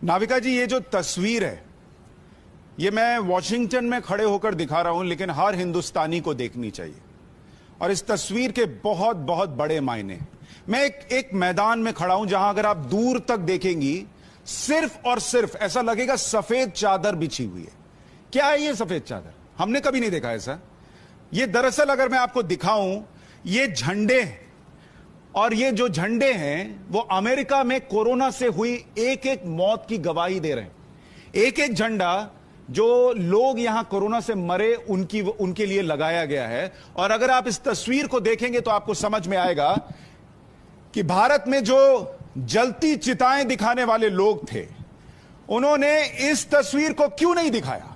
नाविका जी, ये जो तस्वीर है ये मैं वॉशिंगटन में खड़े होकर दिखा रहा हूं, लेकिन हर हिंदुस्तानी को देखनी चाहिए। और इस तस्वीर के बहुत बहुत बड़े मायने। मैं एक मैदान में खड़ा हूं जहां अगर आप दूर तक देखेंगी सिर्फ और सिर्फ ऐसा लगेगा सफेद चादर बिछी हुई है। क्या है ये सफेद चादर? हमने कभी नहीं देखा ऐसा। ये दरअसल अगर मैं आपको दिखाऊं, ये झंडे हैं। और ये जो झंडे हैं वो अमेरिका में कोरोना से हुई एक एक मौत की गवाही दे रहे हैं। एक एक झंडा जो लोग यहां कोरोना से मरे उनके लिए लगाया गया है। और अगर आप इस तस्वीर को देखेंगे तो आपको समझ में आएगा कि भारत में जो जलती चिताएं दिखाने वाले लोग थे, उन्होंने इस तस्वीर को क्यों नहीं दिखाया।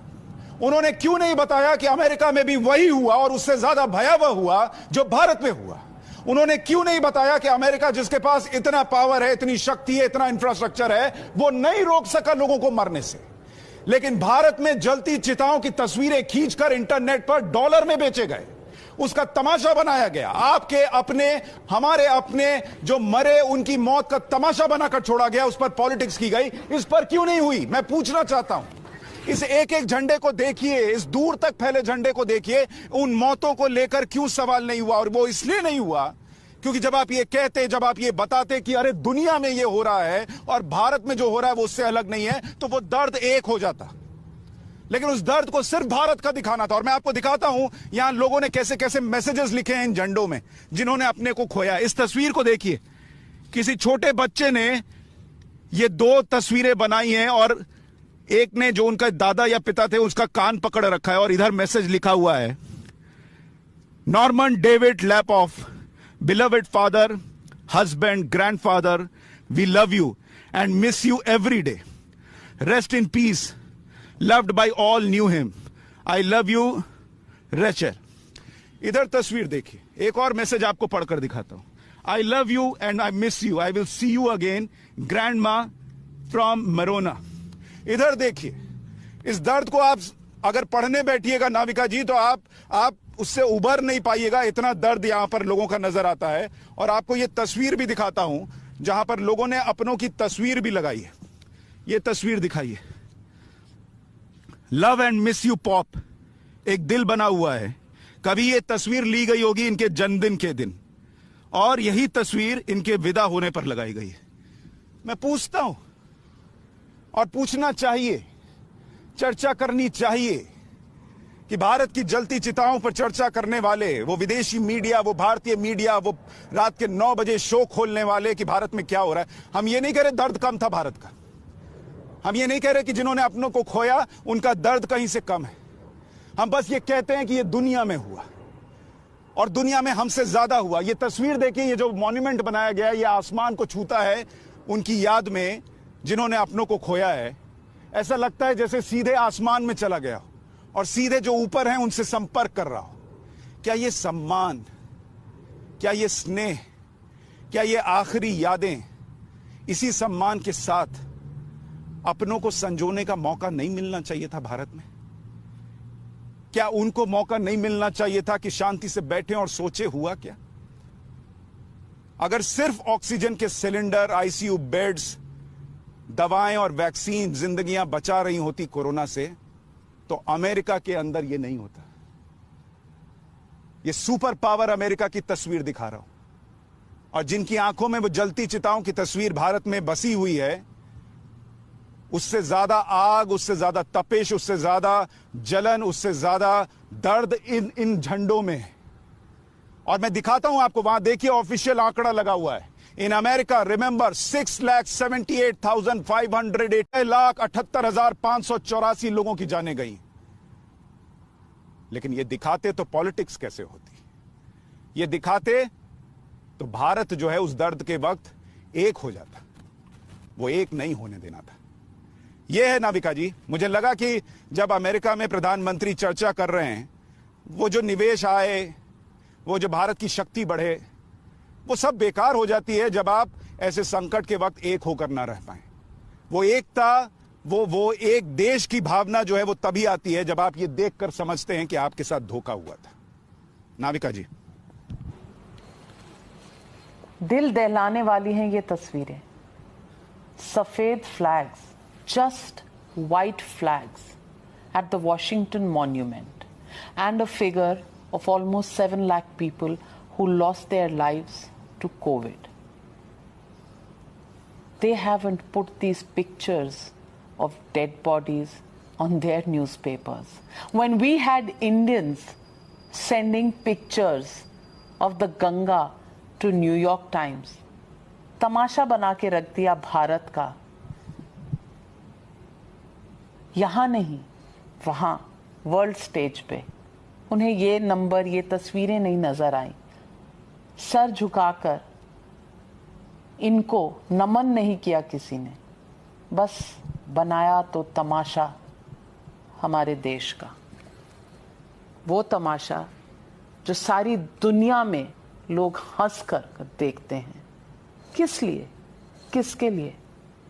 उन्होंने क्यों नहीं बताया कि अमेरिका में भी वही हुआ और उससे ज्यादा भयावह हुआ जो भारत में हुआ। उन्होंने क्यों नहीं बताया कि अमेरिका, जिसके पास इतना पावर है, इतनी शक्ति है, इतना इंफ्रास्ट्रक्चर है, वो नहीं रोक सका लोगों को मरने से। लेकिन भारत में जलती चिताओं की तस्वीरें खींचकर इंटरनेट पर डॉलर में बेचे गए, उसका तमाशा बनाया गया। आपके अपने, हमारे अपने जो मरे उनकी मौत का तमाशा बनाकर छोड़ा गया, उस पर पॉलिटिक्स की गई। इस पर क्यों नहीं हुई, मैं पूछना चाहता हूं। इस एक एक झंडे को देखिए, इस दूर तक फैले झंडे को देखिए, उन मौतों को लेकर क्यों सवाल नहीं हुआ। और वो इसलिए नहीं हुआ क्योंकि जब आप ये कहते, जब आप ये बताते कि अरे दुनिया में ये हो रहा है और भारत में जो हो रहा है वो उससे अलग नहीं है, तो वो दर्द एक हो जाता। लेकिन उस दर्द को सिर्फ भारत का दिखाना था। और मैं आपको दिखाता हूं यहां लोगों ने कैसे कैसे मैसेजेस लिखे हैं इन झंडों में, जिन्होंने अपने को खोया। इस तस्वीर को देखिए, किसी छोटे बच्चे ने ये दो तस्वीरें बनाई हैं और एक ने, जो उनका दादा या पिता थे, उसका कान पकड़ रखा है और इधर मैसेज लिखा हुआ है, Norman David Lapoff, beloved father, husband, grandfather, we love you and miss you every day. Rest in peace, loved by all knew him. I love you, Rachel. इधर तस्वीर देखिए, एक और मैसेज आपको पढ़कर दिखाता हूं। I love you and I miss you. I will see you again, grandma from Marona. इधर देखिए, इस दर्द को आप अगर पढ़ने बैठिएगा नाविका जी, तो आप उससे उबर नहीं पाइएगा। इतना दर्द यहां पर लोगों का नजर आता है। और आपको यह तस्वीर भी दिखाता हूं जहां पर लोगों ने अपनों की तस्वीर भी लगाई है। यह तस्वीर दिखाइए, love and miss you pop, एक दिल बना हुआ है। कभी यह तस्वीर ली गई होगी इनके जन्मदिन के दिन, और यही तस्वीर इनके विदा होने पर लगाई गई है। मैं पूछता हूं, और पूछना चाहिए, चर्चा करनी चाहिए कि भारत की जलती चिताओं पर चर्चा करने वाले, वो विदेशी मीडिया, वो भारतीय मीडिया, वो रात के 9 बजे शो खोलने वाले, कि भारत में क्या हो रहा है। हम ये नहीं कह रहे दर्द कम था भारत का। हम ये नहीं कह रहे कि जिन्होंने अपनों को खोया उनका दर्द कहीं से कम है। हम बस ये कहते हैं कि ये दुनिया में हुआ और दुनिया में हमसे ज्यादा हुआ। ये तस्वीर देखिए, ये जो मॉन्यूमेंट बनाया गया है, ये आसमान को छूता है उनकी याद में जिन्होंने अपनों को खोया है। ऐसा लगता है जैसे सीधे आसमान में चला गया और सीधे जो ऊपर हैं उनसे संपर्क कर रहा हो। क्या ये सम्मान, क्या ये स्नेह, क्या ये आखिरी यादें, इसी सम्मान के साथ अपनों को संजोने का मौका नहीं मिलना चाहिए था भारत में? क्या उनको मौका नहीं मिलना चाहिए था कि शांति से बैठें और सोचे हुआ क्या? अगर सिर्फ ऑक्सीजन के सिलेंडर, आईसीयू बेड्स, दवाएं और वैक्सीन जिंदगियां बचा रही होती कोरोना से, तो अमेरिका के अंदर यह नहीं होता। ये सुपर पावर अमेरिका की तस्वीर दिखा रहा हूं, और जिनकी आंखों में वो जलती चिताओं की तस्वीर भारत में बसी हुई है, उससे ज्यादा आग, उससे ज्यादा तपिश, उससे ज्यादा जलन, उससे ज्यादा दर्द इन झंडों में है। और मैं दिखाता हूं आपको, वहां देखिए ऑफिशियल आंकड़ा लगा हुआ है। इन अमेरिका, रिमेंबर, 6,78,500, 6,78,584 लोगों की जानें गई। लेकिन ये दिखाते तो पॉलिटिक्स कैसे होती, ये दिखाते तो भारत जो है उस दर्द के वक्त एक हो जाता। वो एक नहीं होने देना था। यह है नाविका जी, मुझे लगा कि जब अमेरिका में प्रधानमंत्री चर्चा कर रहे हैं, वो जो निवेश आए, वो जो भारत की शक्ति बढ़े, वो सब बेकार हो जाती है जब आप ऐसे संकट के वक्त एक होकर ना रह पाए। वो एकता, वो एक देश की भावना जो है वो तभी आती है जब आप ये देखकर समझते हैं कि आपके साथ धोखा हुआ था। नाविका जी, दिल दहलाने वाली हैं ये तस्वीरें। सफेद flags, just white flags at the Washington Monument and a figure of almost 7 lakh people who lost their lives to COVID. They haven't put these pictures of dead bodies on their newspapers. When we had Indians sending pictures of the Ganga to New York Times, तमाशा बना के रख दिया भारत का. यहाँ नहीं, वहाँ world stage पे उन्हें ये नंबर, ये तस्वीरें नहीं नजर आई. सर झुकाकर इनको नमन नहीं किया किसी ने, बस बनाया तो तमाशा हमारे देश का. वो तमाशा जो सारी दुनिया में लोग हंस कर देखते हैं. किस लिए, किसके लिए?